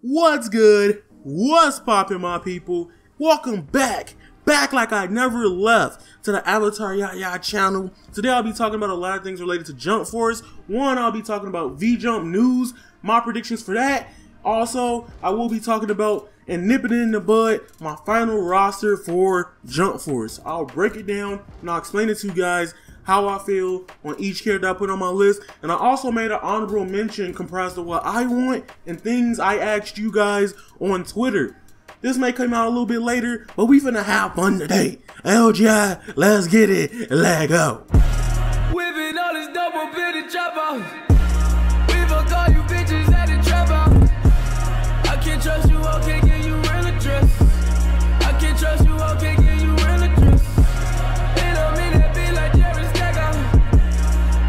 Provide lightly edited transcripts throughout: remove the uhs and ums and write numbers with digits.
What's good? What's poppin', my people? Welcome back like I never left to the Avataryaya channel. Today I'll be talking about a lot of things related to Jump Force. One, I'll be talking about V-Jump news, my predictions for that. Also, I will be talking about and nipping it in the bud my final roster for Jump Force. I'll break it down and I'll explain it to you guys how I feel on each character I put on my list. And I also made an honorable mention comprised of what I want and things I asked you guys on Twitter. This may come out a little bit later, but we finna have fun today. LGI, let's get it, let go. Whipping all this double bitty chopper. We fuck all you bitches at the trap out. I can't trust you, I can't give you real address. I can't trust you, I can't give you real address. Ain't no me that be like Jerry Stacker.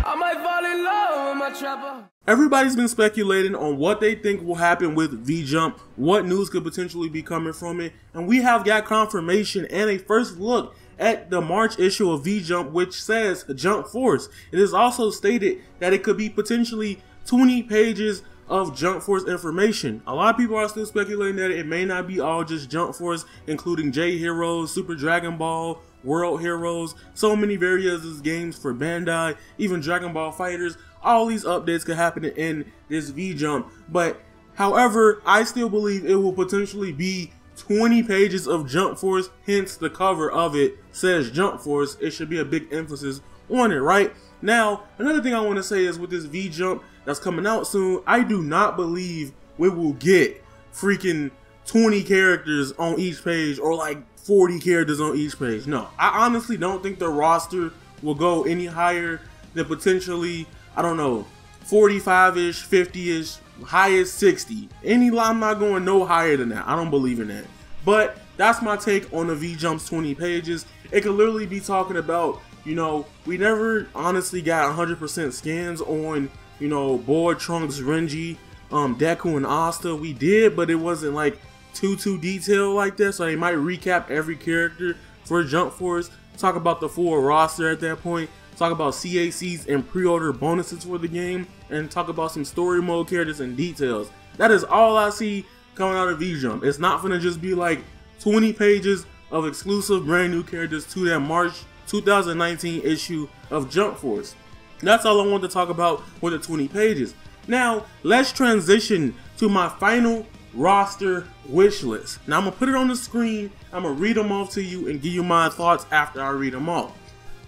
I might fall in love with my trapper. Everybody's been speculating on what they think will happen with V-Jump, what news could potentially be coming from it, and we have got confirmation and a first look at the March issue of V-Jump, which says Jump Force. It is also stated that it could be potentially 20 pages of Jump Force information. A lot of people are still speculating that it may not be all just Jump Force, including J Heroes, Super Dragon Ball, World Heroes, so many various games for Bandai, even Dragon Ball Fighters. All these updates could happen in this V-Jump, but however, I still believe it will potentially be 20 pages of Jump Force, hence the cover of it says Jump Force. It should be a big emphasis on it, right? Now, another thing I want to say is with this V-Jump that's coming out soon, I do not believe we will get freaking 20 characters on each page or like 40 characters on each page. No, I honestly don't think the roster will go any higher than potentially, I don't know, 45-ish, 50-ish, highest 60. I'm not going no higher than that. I don't believe in that. But that's my take on the V-Jump's 20 pages. It could literally be talking about, you know, we never honestly got 100% scans on, you know, Board, Trunks, Renji, Deku, and Asta. We did, but it wasn't like too detailed like that. So they might recap every character for Jump Force, talk about the full roster at that point, talk about CACs and pre-order bonuses for the game, and talk about some story mode characters and details. That is all I see coming out of V-Jump. It's not gonna just be like 20 pages of exclusive brand new characters to that March 2019 issue of Jump Force. That's all I want to talk about with the 20 pages. Now, let's transition to my final roster wish list. Now, I'm gonna put it on the screen, I'm gonna read them off to you and give you my thoughts after I read them off.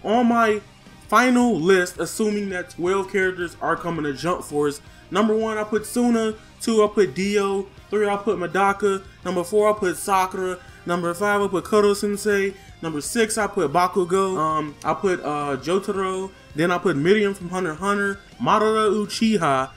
On my final list, assuming that 12 characters are coming to Jump Force, number 1 I put Suna, 2 I put Dio, 3 I put Medaka, number 4 I put Sakura, number 5 I put Kodo Sensei, number 6 I put Bakugo, I put Jotaro, then I put Miriam from Hunter x Hunter, Madara Uchiha,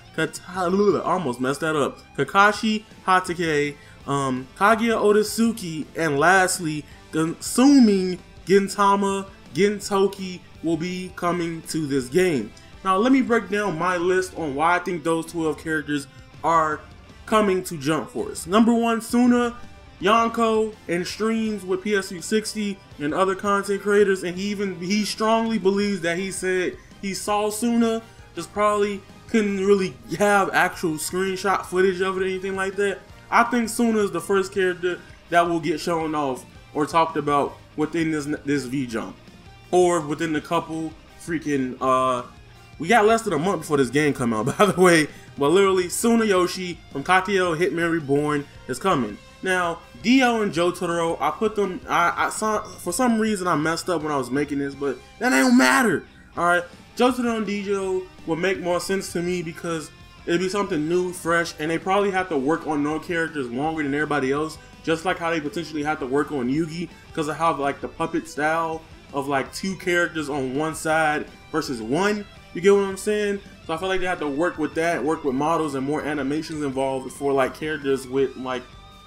almost messed that up, Kakashi Hatake, Kaguya Otsutsuki, and lastly, assuming Gintama Gintoki will be coming to this game. Now let me break down my list on why I think those 12 characters are coming to Jump Force. Number 1, Suna. Yonko in streams with PS360 and other content creators, and he strongly believes that he said he saw Suna, just probably couldn't really have actual screenshot footage of it or anything like that. I think Suna is the first character that will get shown off or talked about within this V-Jump, or within the couple freaking we got less than a month before this game come out, by the way, but literally Suna Yoshi from Kakeo Hitman Reborn is coming. Now, Dio and Jotaro, I put them, I saw, for some reason I messed up when I was making this, but that don't matter. Alright, Jotaro and Dio would make more sense to me because it'd be something new, fresh, and they probably have to work on no characters longer than everybody else, just like how they potentially have to work on Yugi because of how like the puppet style of like 2 characters on one side versus 1. You get what I'm saying? So I feel like they have to work with that, work with models and more animations involved for like characters with like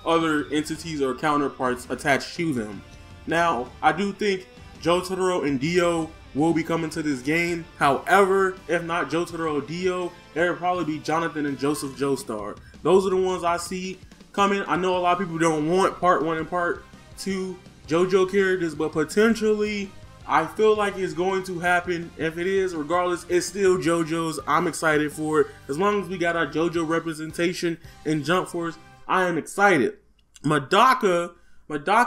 other entities or counterparts attached to them. Now, I do think Jotaro and Dio will be coming to this game. However, if not Jotaro or Dio, there will probably be Jonathan and Joseph Joestar. Those are the ones I see coming. I know a lot of people don't want part 1 and part 2 JoJo characters, but potentially I feel like it's going to happen. If it is, regardless, it's still JoJo's. I'm excited for it. As long as we got our JoJo representation in Jump Force, I am excited. Madaka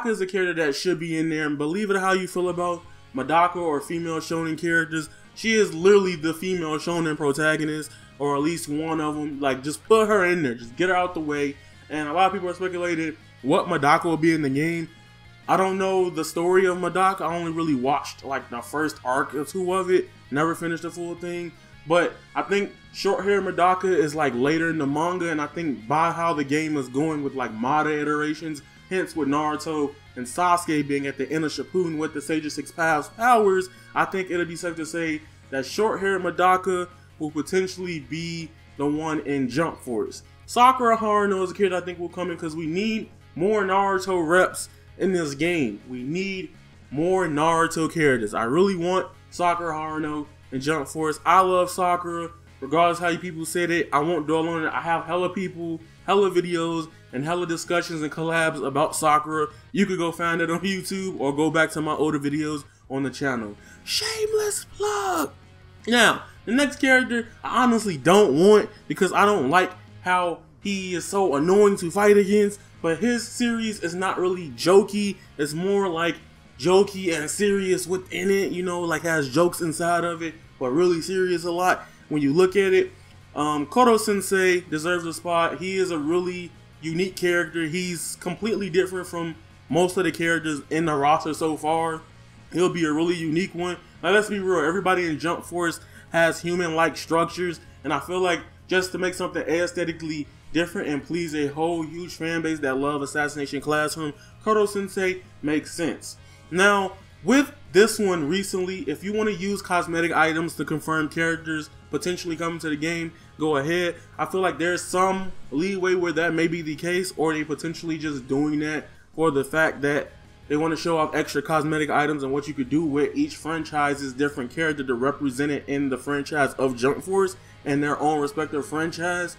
is a character that should be in there, and believe it how you feel about Madaka or female shonen characters, she is literally the female shonen protagonist, or at least one of them. Like, just put her in there, just get her out the way. And a lot of people are speculating what Madaka will be in the game. I don't know the story of Madaka. I only really watched like the first arc or two of it, never finished the full thing. But I think short hair Madaka is like later in the manga, and I think by how the game is going with like Mada iterations, hence with Naruto and Sasuke being at the end of Shippuden with the Sage of Six powers, I think it'll be safe to say that short hair Madaka will potentially be the one in Jump Force. Sakura Haruno is a character I think will come in because we need more Naruto reps in this game. We need more Naruto characters. I really want Sakura Haruno in Jump Force. I love Sakura, regardless how you people said it. I won't dwell on it. I have hella people, hella videos, and hella discussions and collabs about Sakura. You could go find it on YouTube or go back to my older videos on the channel. Shameless plug! Now, the next character I honestly don't want because I don't like how he is so annoying to fight against, but his series is not really jokey. It's more like jokey and serious within it, you know, like has jokes inside of it, but really serious a lot when you look at it. Koto Sensei deserves a spot. He is a really unique character. He's completely different from most of the characters in the roster so far. He'll be a really unique one. Now let's be real, everybody in Jump Force has human-like structures, and I feel like just to make something aesthetically different and please a whole huge fan base that love Assassination Classroom, Koto Sensei makes sense. Now, with this one recently, if you want to use cosmetic items to confirm characters potentially coming to the game, go ahead. I feel like there's some leeway where that may be the case, or they potentially just doing that for the fact that they want to show off extra cosmetic items and what you could do with each franchise's different character to represent it in the franchise of Jump Force and their own respective franchise.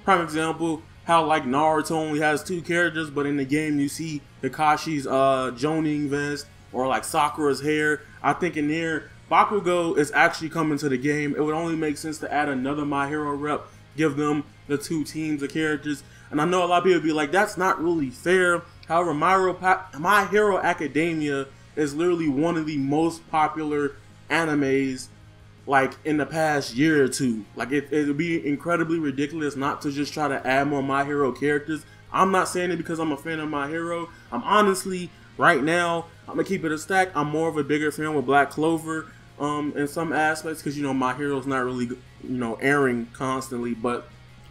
Prime example, how like Naruto only has 2 characters, but in the game you see Kakashi's Jonin vest or like Sakura's hair. I think in there, Bakugo is actually coming to the game. It would only make sense to add another My Hero rep, give them the 2 teams of characters. And I know a lot of people be like, that's not really fair. However, My Hero Academia is literally one of the most popular animes like in the past year or two. Like it would be incredibly ridiculous not to just try to add more My Hero characters. I'm not saying it because I'm a fan of My Hero. I'm honestly, right now, I'm gonna keep it a stack. I'm more of a bigger fan with Black Clover in some aspects because, you know, My Hero's not really, you know, airing constantly. But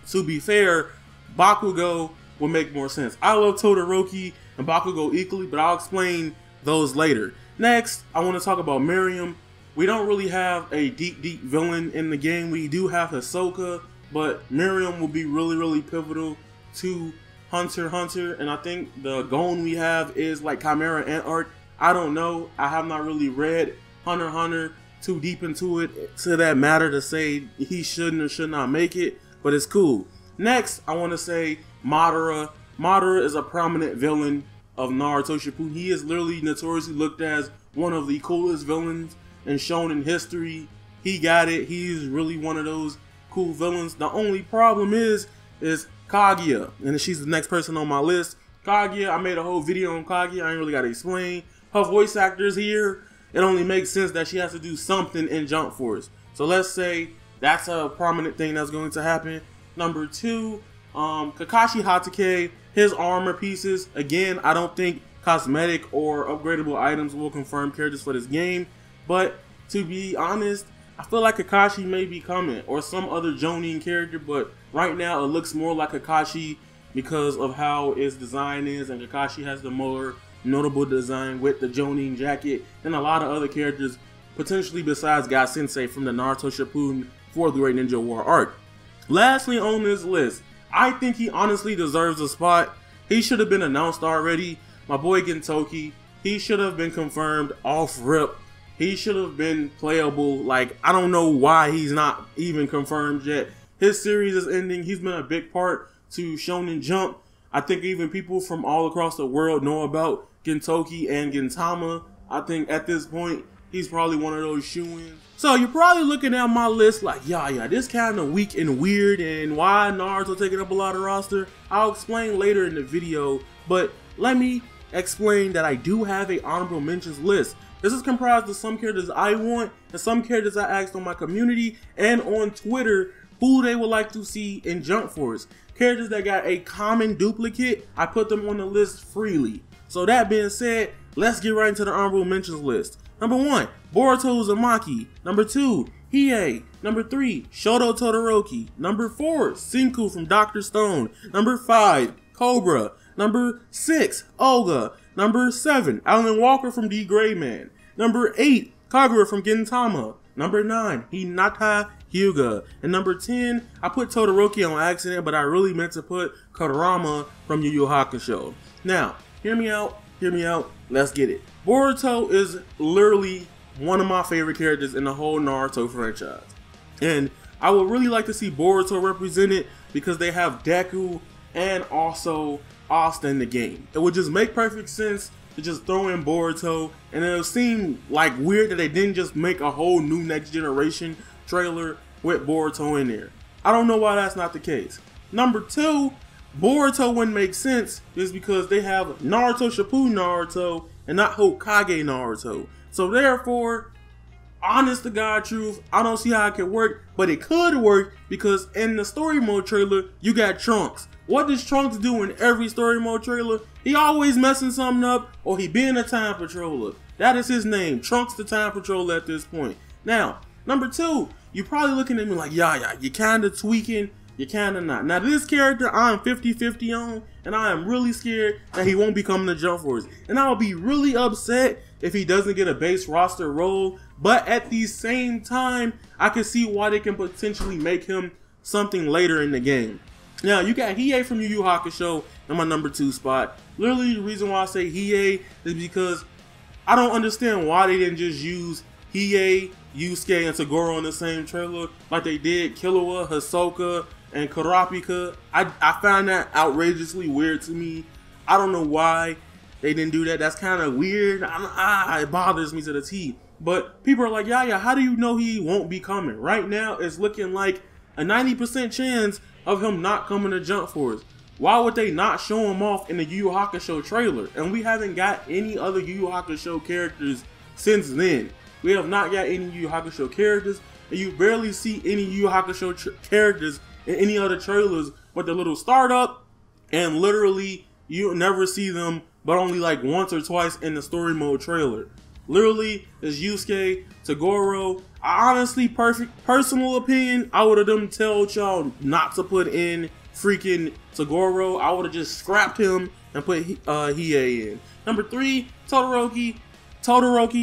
to be fair, Bakugo will make more sense. I love Todoroki and Bakugo equally, but I'll explain those later. Next, I want to talk about Miriam. We don't really have a deep villain in the game. We do have Hisoka, but Miriam will be really pivotal to Hunter x Hunter, and I think the Gon we have is like Chimera Ant Art. I don't know. I have not really read Hunter x Hunter too deep into it to that matter to say he shouldn't or should not make it, but it's cool. Next, I want to say Madara. Madara is a prominent villain of Naruto Shippuden. He is literally notoriously looked as one of the coolest villains and shown in history. He got it. He's really one of those cool villains. The only problem is Kaguya, and she's the next person on my list. Kaguya, I made a whole video on Kaguya. I ain't really got to explain. Her voice actor's here. It only makes sense that she has to do something in Jump Force. So let's say that's a prominent thing that's going to happen. Number 2, Kakashi Hatake, his armor pieces. Again, I don't think cosmetic or upgradable items will confirm characters for this game. But to be honest, I feel like Kakashi may be coming, or some other Jonin character, but right now it looks more like Kakashi because of how its design is, and Kakashi has the more notable design with the Jonin jacket than a lot of other characters, potentially besides Guy Sensei from the Naruto Shippuden 4th Great Ninja War arc. Lastly on this list, I think he honestly deserves a spot. He should have been announced already. My boy Gintoki, he should have been confirmed off rip. He should have been playable. Like, I don't know why he's not even confirmed yet. His series is ending. He's been a big part to Shonen Jump. I think even people from all across the world know about Gintoki and Gintama. I think at this point, he's probably one of those shoo-ins. So you're probably looking at my list like, yeah, this kind of weak and weird, and why Naruto taking up a lot of roster? I'll explain later in the video, but let me explain that I do have a honorable mentions list. This is comprised of some characters I want and some characters I asked on my community and on Twitter who they would like to see in Jump Force. Characters that got a common duplicate, I put them on the list freely. So that being said, let's get right into the honorable mentions list. Number 1, Boruto Uzumaki. Number 2, Hiei. Number 3, Shoto Todoroki. Number 4, Senku from Dr. Stone. Number 5, Cobra. Number 6, Olga. Number 7, Alan Walker from D Gray Man. Number 8, Kagura from Gintama. Number 9, Hinata Hyuga. And number 10, I put Todoroki on accident, but I really meant to put Kurama from Yu Yu Hakusho. Now, hear me out, let's get it. Boruto is literally one of my favorite characters in the whole Naruto franchise. And I would really like to see Boruto represented because they have Deku and also Asta in the game. It would just make perfect sense to just throw in Boruto, and it'll seem like weird that they didn't just make a whole new Next Generation trailer with Boruto in there. I don't know why that's not the case. Number 2, Boruto wouldn't make sense is because they have Naruto Shippuden Naruto and not Hokage Naruto. So therefore, honest to God truth, I don't see how it could work, but it could work because in the story mode trailer, you got Trunks. What does Trunks do in every story mode trailer? He always messing something up, or he being a time patroller. That is his name, Trunks the Time Patroller at this point. Now, number 2, you're probably looking at me like, yeah, you're kind of tweaking, you're kind of not. Now, this character I'm 50-50 on, and I am really scared that he won't be coming to Jump Force. And I'll be really upset if he doesn't get a base roster role, but at the same time, I can see why they can potentially make him something later in the game. Now, you got Hiei from Yu Yu Hakusho in my number 2 spot. Literally, the reason why I say Hiei is because I don't understand why they didn't just use Hiei, Yusuke, and Toguro in the same trailer like they did Killua, Hisoka, and Kurapika. I find that outrageously weird to me. I don't know why they didn't do that. That's kind of weird. It bothers me to the T. But people are like, yeah, how do you know he won't be coming? Right now, it's looking like a 90% chance of him not coming to Jump Force. Why would they not show him off in the Yu Yu Hakusho trailer? And we haven't got any other Yu Yu Hakusho characters since then. We have not got any Yu Yu Hakusho characters, and you barely see any Yu Yu Hakusho characters in any other trailers but the little startup, and literally you never see them but only like once or twice in the story mode trailer. Literally, it's Yusuke, Toguro. I honestly, personal opinion, I would have them told y'all not to put in freaking Toguro. I would have just scrapped him and put Hiei in. Number 3, Todoroki.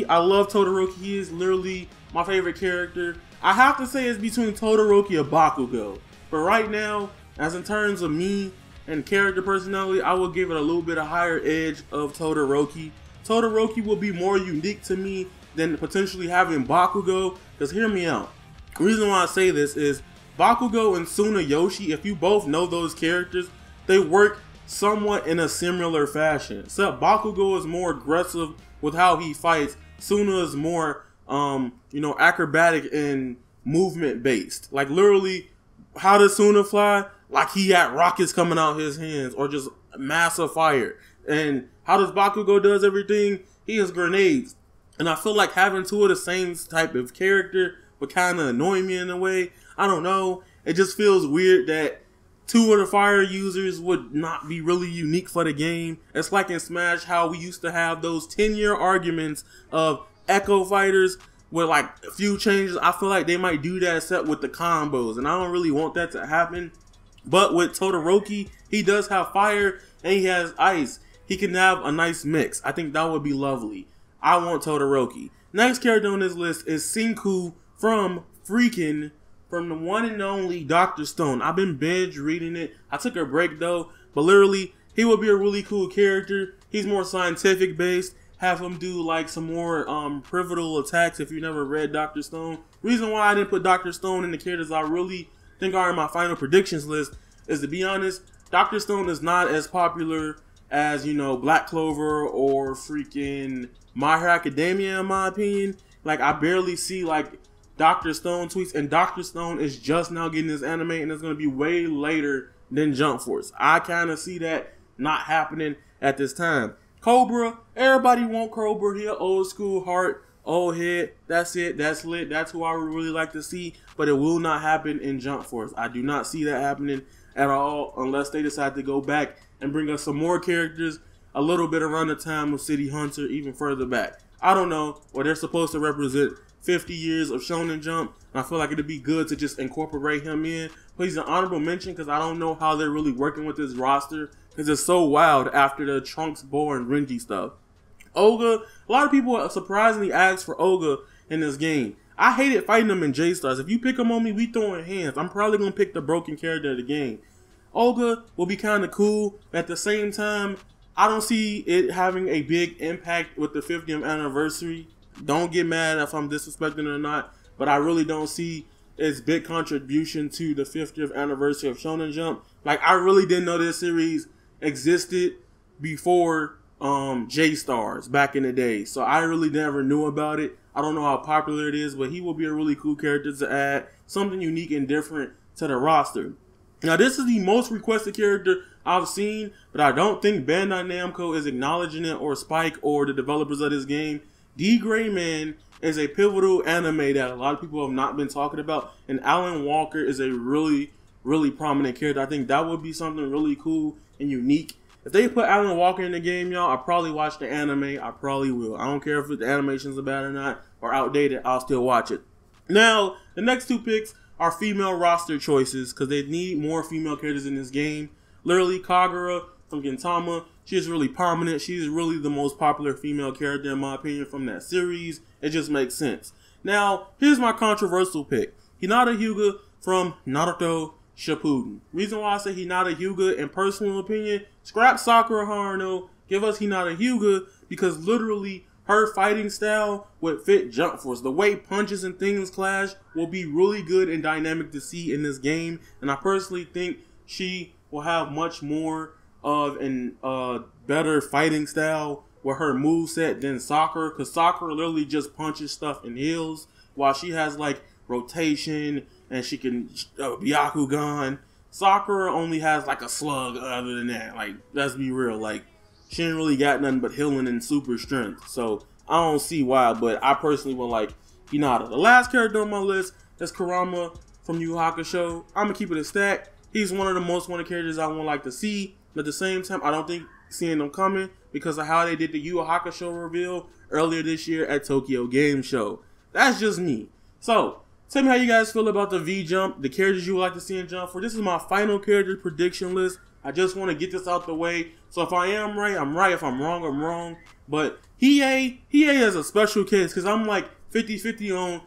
I love Todoroki. He is literally my favorite character. I have to say it's between Todoroki and Bakugo. But right now, as in terms of me and character personality, I will give it a little bit of higher edge of Todoroki. Todoroki will be more unique to me than potentially having Bakugo, because hear me out. The reason why I say this is Bakugo and Tsunayoshi, if you both know those characters, they work somewhat in a similar fashion. Except Bakugo is more aggressive with how he fights. Tsuna is more, acrobatic and movement based. Like literally, how does Tsuna fly? Like he had rockets coming out his hands, or just massive fire. And how does Bakugo does everything? He has grenades. And I feel like having two of the same type of character would kind of annoy me in a way. I don't know. It just feels weird that two of the fire users would not be really unique for the game. It's like in Smash how we used to have those 10-year arguments of Echo Fighters with like a few changes. I feel like they might do that except with the combos. And I don't really want that to happen. But with Todoroki, he does have fire and he has ice. He can have a nice mix. I think that would be lovely. I want Todoroki. Next character on this list is Senku from the one and only Dr. Stone. I've been binge reading it. I took a break though, but literally, he would be a really cool character. He's more scientific based. Have him do like some more pivotal attacks if you never read Dr. Stone. Reason why I didn't put Dr. Stone in the characters I really think are in my final predictions list is, to be honest, Dr. Stone is not as popular as, Black Clover or freaking My Hero Academia in my opinion. Like, I barely see like Dr. Stone tweets, and Dr. Stone is just now getting his anime, and it's gonna be way later than Jump Force. I kind of see that not happening at this time. Cobra, everybody want Cobra here, old school heart, old head. That's it. That's lit. That's who I would really like to see, but it will not happen in Jump Force. I do not see that happening at all unless they decide to go back and bring us some more characters a little bit around the time of City Hunter, even further back. I don't know, or they're supposed to represent 50 years of Shonen Jump, and I feel like it'd be good to just incorporate him in. But he's an honorable mention because I don't know how they're really working with this roster, because it's so wild after the Trunks, Bo, and Renji stuff. Olga, a lot of people surprisingly asked for Olga in this game. I hated fighting him in J-Stars. If you pick him on me, we throwing hands. I'm probably going to pick the broken character of the game. Olga will be kind of cool, but at the same time, I don't see it having a big impact with the 50th anniversary. Don't get mad if I'm disrespecting or not, but I really don't see its big contribution to the 50th anniversary of Shonen Jump. Like, I really didn't know this series existed before J-Stars back in the day, so I really never knew about it. I don't know how popular it is, but he will be a really cool character to add, something unique and different to the roster. Now, this is the most requested character I've seen, but I don't think Bandai Namco is acknowledging it, or Spike, or the developers of this game. D. Gray Man is a pivotal anime that a lot of people have not been talking about, and Alan Walker is a really, really prominent character. I think that would be something really cool and unique. If they put Alan Walker in the game, y'all, I'll probably watch the anime. I probably will. I don't care if the animations are bad or not, or outdated, I'll still watch it. Now, the next two picks are female roster choices, because they need more female characters in this game. Literally, Kagura from Gintama, she is really prominent. She's really the most popular female character, in my opinion, from that series. It just makes sense. Now, here's my controversial pick. Hinata Hyuga from Naruto Shippuden. Reason why I say Hinata Hyuga, in personal opinion, scrap Sakura Haruno, give us Hinata Hyuga, because literally her fighting style would fit Jump Force. The way punches and things clash will be really good and dynamic to see in this game, and I personally think she will have much more of a better fighting style with her moveset than Sakura, because Sakura literally just punches stuff and heals, while she has like rotation and she can Byakugan. Sakura only has like a slug. Other than that, like, let's be real, like, she ain't really got nothing but healing and super strength. So I don't see why, but I personally would like Hinata. The last character on my list is Kurama from Yu Yu Hakusho. I'm gonna keep it a stack. He's one of the most wanted characters I would like to see, but at the same time, I don't think seeing them coming because of how they did the Yu Yu Hakusho reveal earlier this year at Tokyo Game Show. That's just me. So, tell me how you guys feel about the V-Jump, the characters you would like to see in Jump Force. This is my final character prediction list. I just want to get this out the way. So if I am right, I'm right. If I'm wrong, I'm wrong. But Hiei is a special case because I'm like 50-50 on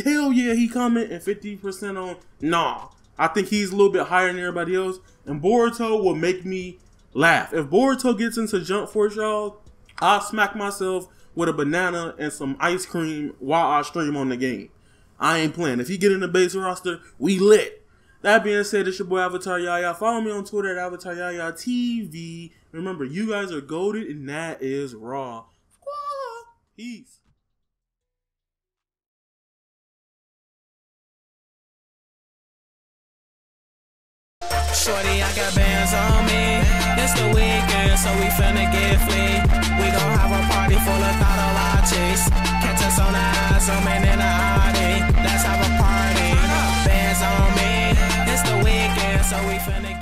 hell yeah, he coming, and 50% on nah. I think he's a little bit higher than everybody else. And Boruto will make me laugh. If Boruto gets into Jump Force, y'all, I'll smack myself with a banana and some ice cream while I stream on the game. I ain't playing. If he get in the base roster, we lit. That being said, it's your boy Avataryaya. Follow me on Twitter at avataryayaTV. Remember, you guys are goated, and that is raw. Peace. Shorty, I got bands on me. It's the weekend, so we finna get fleet. We gon' have a party full of thottle lattes. Catch us on the ass, I'm in the Audi. Let's have a party. Bands on me. It's the weekend, so we finna